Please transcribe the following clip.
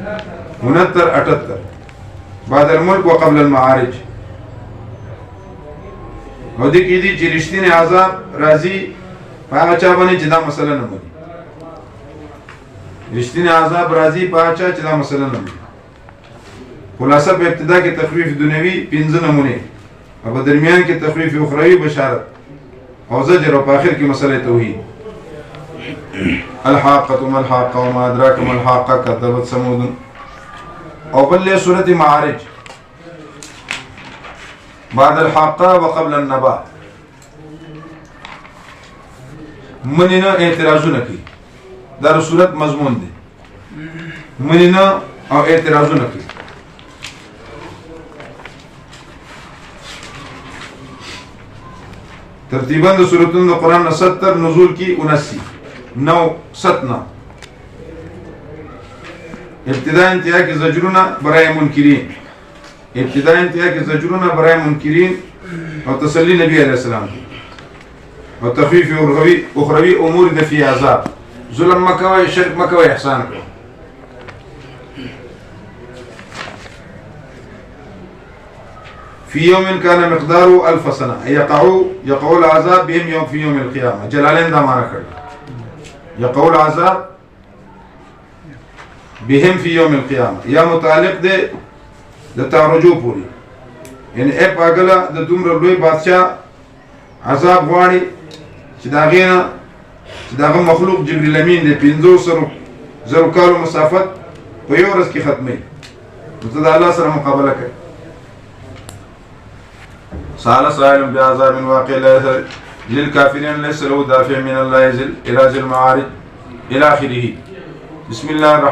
69 78 بعد الملک وقبل المعارج. او دې کې دي چې رښتینی عذاب راځي په هغه چا باندې چې دا مسله نه مني. رښتینی عذاب راځي په هغه چا چې دا مسله نه مني. خلاصه په ابتدا کې تخفیف دنیوي 5 نمونه او په درمیان کې تخفیف اخروی بشارت او زجر او په آخر کې مسله توحید. الحاقة ما الحاقة وما أدراك ما الحاقة كذبت ثمود. او بل سورة معارج بعد الحاقة وقبل النبأ مننا اعتراضونه کوي. دا صورت مضمون دی مننا او اعتراضونه کوي. ترتیبا د سورتونو د قرآن 70 نزول کی 79 9 ستنا. ابتدا انتهاء کی زجرونه برای منکرین. ابتدا انتهاء کی زجرونه برای منکرین او تسلی نبی علیہ السلام او تخفیف اخروی امور د فی عذاب. ظلم مکوئ، شرک مکوئ، احسان کوئ. في يوم كان مقداره 1000 سنة يقع العذاب بهم يوم في يوم القيامة. جلالين دا معنی کړی يقع العذاب بهم في يوم القيامة یا متعلق ده د تعرجو پوری یعنی اے پاگلا د دومره لوی بادشاہ عذاب غواړي چې دا غینا چې داغه مخلوق جبرئیل امین د 500 کالو مسافت په یو ورځ کې ختمي. نو دا الله سره مقابله کوي. سأل سائل بعذاب واقع للكافرين ليس له دافع من الله إلى ذي المعارج إلى آخره. بسم الله الرحمن